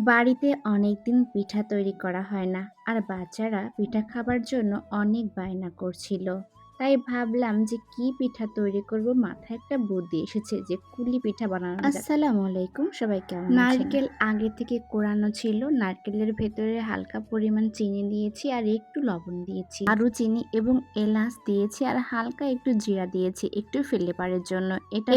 বাড়িতে অনেকদিন পিঠা তৈরি করা হয় না আর বাচ্চারা পিঠা খাবার জন্য অনেক বায়না করছিল। তাই ভাবলাম যে কি পিঠা তৈরি করব, মাথায় একটা বুদ্ধি এসেছে যে কুলি পিঠা বানানো যায়। আসসালামু আলাইকুম, সবাই কেমন আছেন? নারকেল আগে থেকে কোরানো ছিল, নারকেলের ভেতরে হালকা পরিমাণ চিনি দিয়েছি আর একটু লবণ দিয়েছি, আরও চিনি এবং এলাচ দিয়েছি আর হালকা একটু জিরা দিয়েছি একটু ফ্লেভারের জন্য।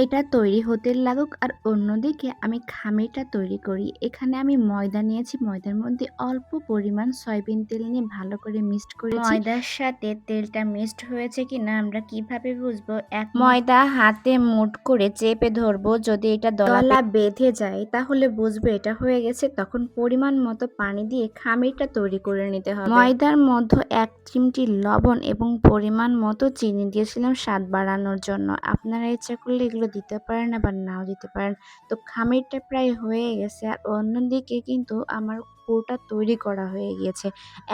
এটা তৈরি হতে লাগুক আর অন্যদিকে আমি খামিরটা তৈরি করি। এখানে আমি ময়দা নিয়েছি, ময়দার মধ্যে অল্প পরিমাণ সয়াবিন তেল নিয়ে ভালো করে মিক্সড করেছি। ময়দার সাথে তেলটা মিক্সড হয়েছে কিনা আমরা কিভাবে বুঝবো? ময়দা হাতে মুঠ করে চেপে ধরবো, যদি এটা দলা বেঁধে যায় তাহলে বুঝবো এটা হয়ে গেছে। তখন পরিমাণ মতো পানি দিয়ে খামিরটা তৈরি করে নিতে হবে। ময়দার মধ্যে 1 চিমটি লবণ এবং পরিমাণ মতো চিনি দিয়েছিলাম স্বাদ বাড়ানোর জন্য। আপনারা ইচ্ছা করলে এগুলো দিতে পারেন আবার নাও দিতে পারেন। তো খামিরটা প্রায় হয়ে গেছে আর অন্যদিকে কিন্তু আমার পুরটা তৈরি করা হয়ে গিয়েছে,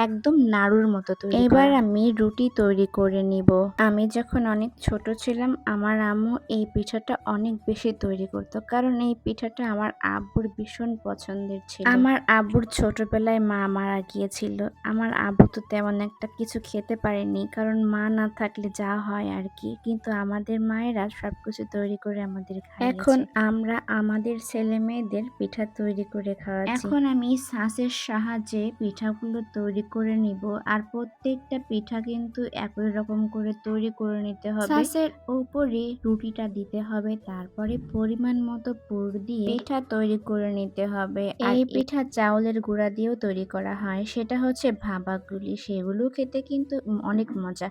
একদম নাড়ুর মতো তৈরি করা। এবার আমি রুটি তৈরি করে নিব। আমি যখন অনেক ছোট ছিলাম আমার আম্মু এই পিঠাটা অনেক বেশি তৈরি করতো, কারণ এই পিঠাটা আমার আব্বুর ভীষণ পছন্দের ছিল। আমার আব্বুর ছোটবেলায় মা মারা গিয়েছিল। আমার আব্বু তো তেমন একটা কিছু খেতে পারেনি, কারণ মা না থাকলে যা হয় আর কি, কিন্তু আমাদের মায়েরা সবকিছু তৈরি করে আমাদের খাইয়েছে। এখন আমরা আমাদের ছেলে মেয়েদের পিঠা তৈরি করে খাওয়াচ্ছি। এখন আমি ছাঁচের সাহায্যে পিঠাগুলো তৈরি করে নিব আর প্রত্যেকটা পিঠা কিন্তু একই রকম করে তৈরি করে নিতে হবে। ছাঁচের উপরে রুটিটা দিতে হবে, তারপরে পরিমাণ মতো পুর দিয়ে পিঠা তৈরি করে নিতে হবে। এই পিঠা চাউলের গুঁড়া দিয়েও তৈরি করা হয়, সেটা হচ্ছে ভাপা গুলি। সেগুলো খেতে কিন্তু অনেক মজা।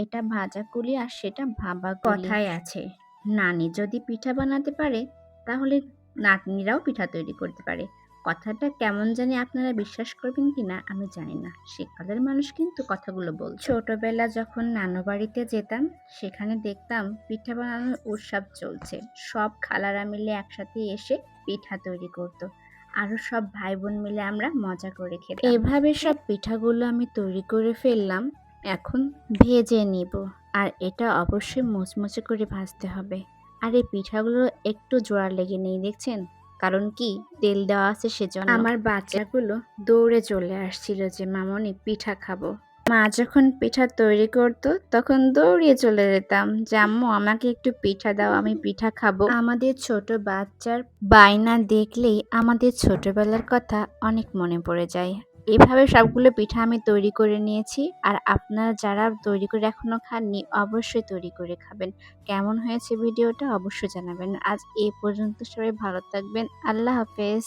এটা ভাজা কুলি আর সেটা ভাপা কুলি। কথায় আছে, নানি যদি পিঠা বানাতে পারে তাহলে নাতনিরাও পিঠা তৈরি করতে পারে। কথাটা কেমন জানি আপনারা বিশ্বাস করবেন কিনা আমি জানি না, সেকালের মানুষ কিন্তু কথাগুলো বলতো। ছোটবেলা যখন নানু বাড়িতে যেতাম সেখানে দেখতাম পিঠা বানানোর উৎসব চলছে। সব খালারা মিলে একসাথে এসে পিঠা তৈরি করতো, আরও সব ভাই বোন মিলে আমরা মজা করে খেতাম। এভাবে সব পিঠাগুলো আমি তৈরি করে ফেললাম। এখন ভেজে নিব, আর এটা অবশ্যই মুচমুচে করে ভাজতে হবে। আর এই পিঠাগুলো একটু জোড়া লেগে নেই, দেখছেন? কারণ কি, তেল দেওয়া আছে সেজন্য। আমার বাচ্চাগুলো দৌড়ে চলে আসছিল যে মামনি পিঠা খাবো। মা যখন পিঠা তৈরি করতো তখন দৌড়িয়ে চলে যেতাম যে আম্মু আমাকে একটু পিঠা দাও, আমি পিঠা খাবো। আমাদের ছোট বাচ্চার বায়না দেখলেই আমাদের ছোটবেলার কথা অনেক মনে পড়ে যায়। এভাবে সবগুলো পিঠা আমি তৈরি করে নিয়েছি, আর আপনারা যারা তৈরি করে এখনো খাননি অবশ্যই তৈরি করে খাবেন। কেমন হয়েছে ভিডিওটা অবশ্যই জানাবেন। আজ এই পর্যন্ত, সবাই ভালো থাকবেন। আল্লাহ হাফেজ।